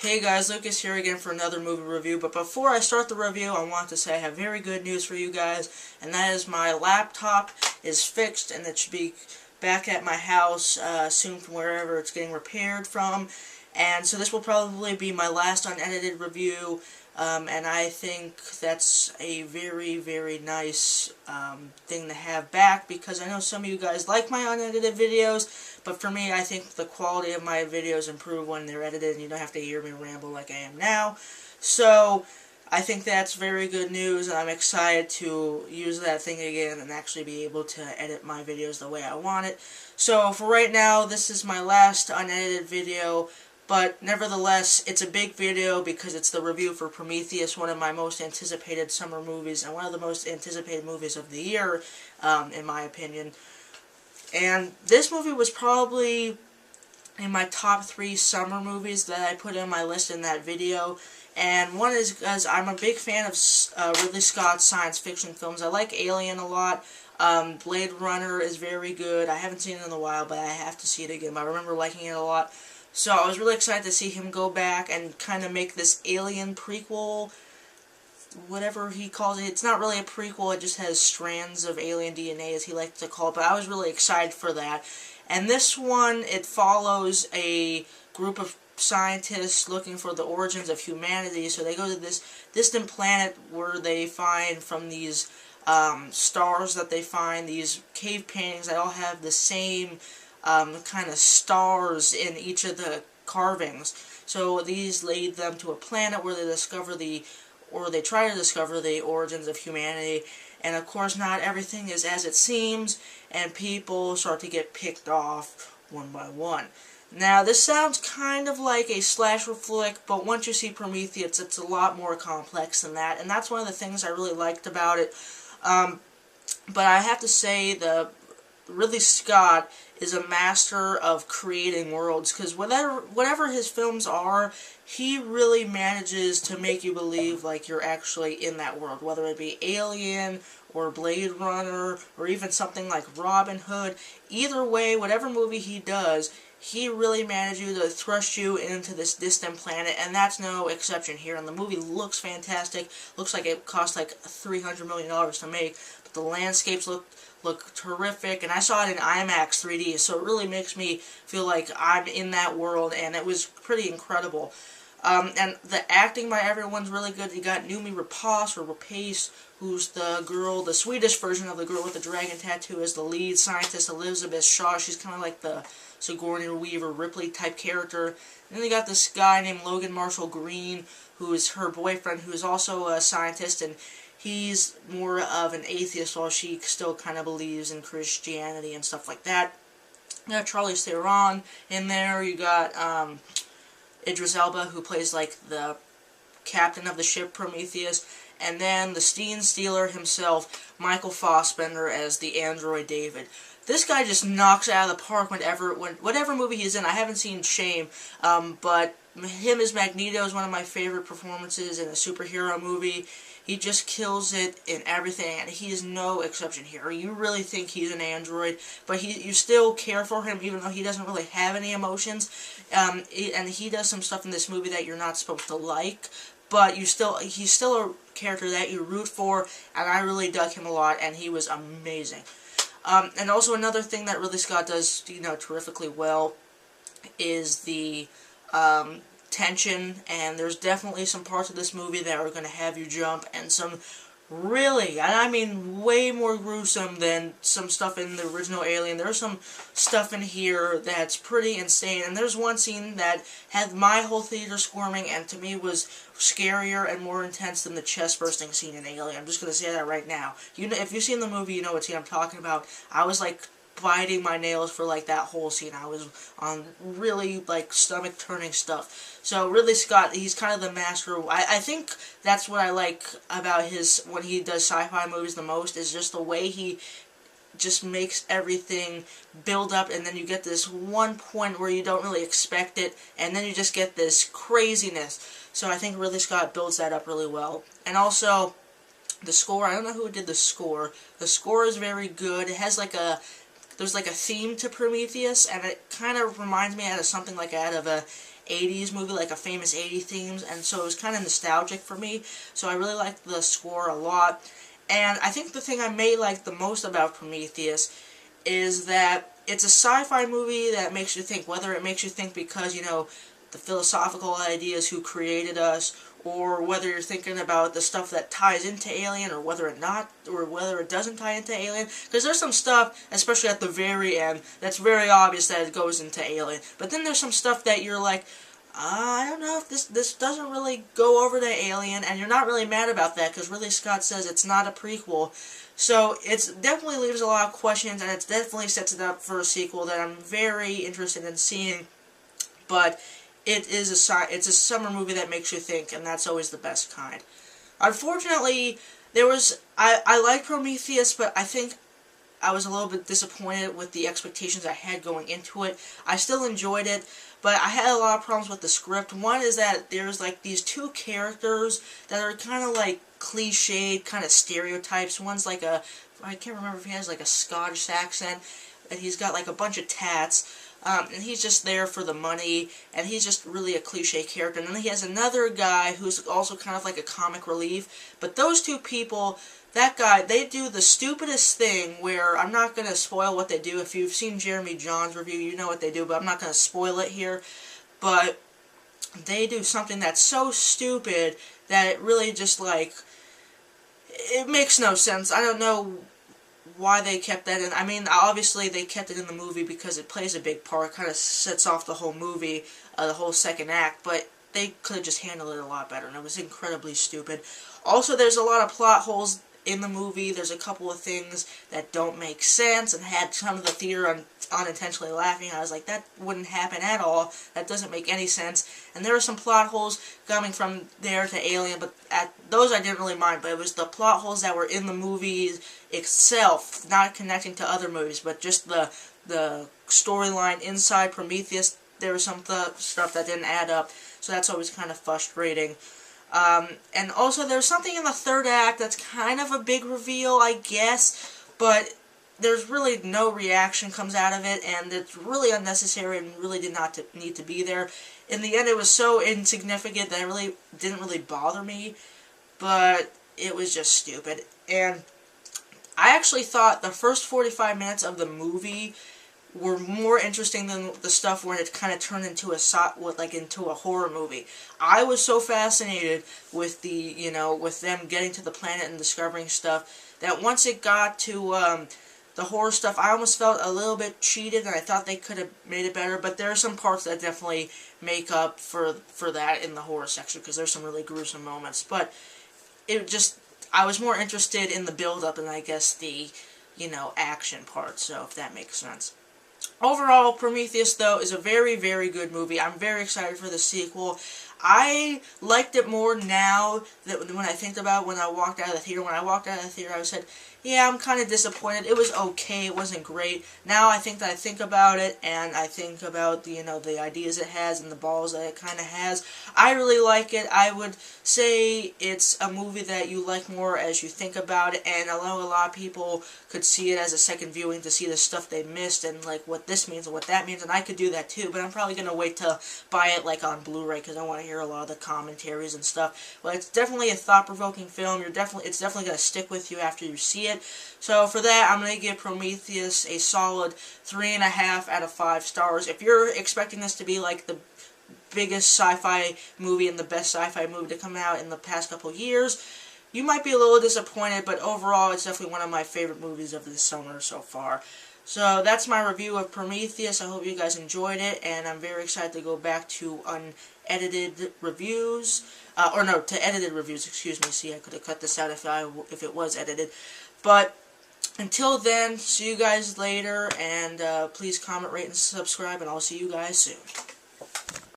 Hey guys, Lucas here again for another movie review, but before I start the review, I want to say I have very good news for you guys, and that is my laptop is fixed, and it should be back at my house soon from wherever it's getting repaired from, and so this will probably be my last unedited review, and I think that's a very, very nice thing to have back, because I know some of you guys like my unedited videos, but for me, I think the quality of my videos improve when they're edited and you don't have to hear me ramble like I am now. So, I think that's very good news, and I'm excited to use that thing again and actually be able to edit my videos the way I want it. So, for right now, this is my last unedited video, but nevertheless, it's a big video because it's the review for Prometheus, one of my most anticipated summer movies, and one of the most anticipated movies of the year, in my opinion. And this movie was probably in my top 3 summer movies that I put in my list in that video. And one is because I'm a big fan of Ridley Scott's science fiction films. I like Alien a lot. Blade Runner is very good. I haven't seen it in a while, but I have to see it again. But I remember liking it a lot. So I was really excited to see him go back and kind of make this Alien prequel, whatever he calls it. It's not really a prequel, it just has strands of alien DNA, as he likes to call it, but I was really excited for that. And this one, it follows a group of scientists looking for the origins of humanity, so they go to this distant planet where they find from these stars that they find, these cave paintings that all have the same kind of stars in each of the carvings. So these lead them to a planet where they discover they try to discover the origins of humanity, and of course not everything is as it seems, and people start to get picked off one by one. Now, this sounds kind of like a slasher flick, but once you see Prometheus, it's a lot more complex than that, and that's one of the things I really liked about it. But I have to say, Ridley Scott is a master of creating worlds, because whatever his films are, he really manages to make you believe like you're actually in that world, whether it be Alien or Blade Runner or even something like Robin Hood. Either way, whatever movie he does, he really manages to thrust you into this distant planet, and that's no exception here. And the movie looks fantastic. Looks like it cost like $300 million to make, but the landscapes look terrific, and I saw it in IMAX 3D, so it really makes me feel like I'm in that world, and it was pretty incredible. And the acting by everyone's really good. You got Noomi Rapace, who's the girl, the Swedish version of the girl with the dragon tattoo, as the lead scientist. Elizabeth Shaw, she's kind of like the Sigourney Weaver, Ripley type character. And then you got this guy named Logan Marshall Green, who is her boyfriend, who is also a scientist, and he's more of an atheist, while she still kind of believes in Christianity and stuff like that. You got Charlize Theron in there. You got Idris Elba, who plays like the captain of the ship Prometheus, and then the Scene Stealer himself, Michael Fassbender, as the android David. This guy just knocks it out of the park whatever movie he's in. I haven't seen Shame, but him as Magneto is one of my favorite performances in a superhero movie. He just kills it in everything, and he is no exception here. You really think he's an android, but you still care for him, even though he doesn't really have any emotions. And he does some stuff in this movie that you're not supposed to like, but he's still a character that you root for, and I really dug him a lot, and he was amazing. And also another thing that Ridley Scott does, terrifically well is the tension, and there's definitely some parts of this movie that are going to have you jump, and some really, and I mean way more gruesome than some stuff in the original Alien. There's some stuff in here that's pretty insane, and there's one scene that had my whole theater squirming, and to me was scarier and more intense than the chest-bursting scene in Alien. I'm just going to say that right now. If you've seen the movie, you know what scene I'm talking about. I was like biting my nails for like that whole scene. I was on really like stomach turning stuff. So Ridley Scott, he's kind of the master. I think that's what I like about when he does sci-fi movies the most, is just the way he just makes everything build up, and then you get this one point where you don't really expect it, and then you just get this craziness. So I think Ridley Scott builds that up really well. And also the score, I don't know who did the score. The score is very good. It has like there's like a theme to Prometheus, and it kind of reminds me of something like out of a 80s movie, like a famous 80s themes, and so it was kind of nostalgic for me, so I really liked the score a lot. And I think the thing I may like the most about Prometheus is that it's a sci-fi movie that makes you think, whether it makes you think because, you know, the philosophical ideas, who created us, or whether you're thinking about the stuff that ties into Alien, or whether it doesn't tie into Alien, because there's some stuff, especially at the very end, that's very obvious that it goes into Alien, but then there's some stuff that you're like, I don't know if this doesn't really go over to Alien, and you're not really mad about that, because Ridley Scott says it's not a prequel, so it definitely leaves a lot of questions, and it definitely sets it up for a sequel that I'm very interested in seeing, but it's a summer movie that makes you think, and that's always the best kind. Unfortunately, I like Prometheus, but I think I was a little bit disappointed with the expectations I had going into it. I still enjoyed it, but I had a lot of problems with the script. One is that there's like these two characters that are kind of like cliched, kind of stereotypes. One's like I can't remember if he has like a Scottish accent, and he's got like a bunch of tats. And he's just there for the money, and he's just really a cliche character. And then he has another guy who's also kind of like a comic relief. But those two people, that guy, they do the stupidest thing where, I'm not going to spoil what they do. If you've seen Jeremy John's review, you know what they do, but I'm not going to spoil it here. But they do something that's so stupid that it really just, like, it makes no sense. I don't know why they kept that in. I mean, obviously they kept it in the movie because it plays a big part, kind of sets off the whole movie, the whole second act, but they could have just handled it a lot better, and it was incredibly stupid. Also, there's a lot of plot holes in the movie. There's a couple of things that don't make sense, and had some of the theater unintentionally laughing. I was like, that wouldn't happen at all. That doesn't make any sense. And there are some plot holes coming from there to Alien, but those I didn't really mind. But it was the plot holes that were in the movie itself, not connecting to other movies, but just the storyline inside Prometheus. There was some stuff that didn't add up, so that's always kind of frustrating. And also there's something in the third act that's kind of a big reveal, I guess, but there's really no reaction comes out of it, and it's really unnecessary and really did not need to be there. In the end, it was so insignificant that it didn't really bother me, but it was just stupid. And I actually thought the first 45 minutes of the movie were more interesting than the stuff when it kind of turned into a horror movie. I was so fascinated with with them getting to the planet and discovering stuff that once it got to the horror stuff, I almost felt a little bit cheated, and I thought they could have made it better. But there are some parts that definitely make up for that in the horror section, because there's some really gruesome moments. But I was more interested in the build-up and I guess the action part. So if that makes sense. Overall, Prometheus, though, is a very, very good movie. I'm very excited for the sequel. I liked it more now that when I think about when I walked out of the theater. When I walked out of the theater, I said, yeah, I'm kind of disappointed. It was okay. It wasn't great. Now I think about it, and I think about the ideas it has and the balls that it kind of has. I really like it. I would say it's a movie that you like more as you think about it, and I know a lot of people could see it as a second viewing to see the stuff they missed and like what this means and what that means, and I could do that too, but I'm probably going to wait to buy it like on Blu-ray because I want to hear a lot of the commentaries and stuff. But it's definitely a thought-provoking film. It's definitely going to stick with you after you see it. So for that, I'm going to give Prometheus a solid 3.5 out of 5 stars. If you're expecting this to be like the biggest sci-fi movie and the best sci-fi movie to come out in the past couple years, you might be a little disappointed, but overall it's definitely one of my favorite movies of this summer so far. So that's my review of Prometheus. I hope you guys enjoyed it, and I'm very excited to go back to unedited reviews. To edited reviews, excuse me. See, I could have cut this out if it was edited. But until then, see you guys later, and please comment, rate, and subscribe, and I'll see you guys soon.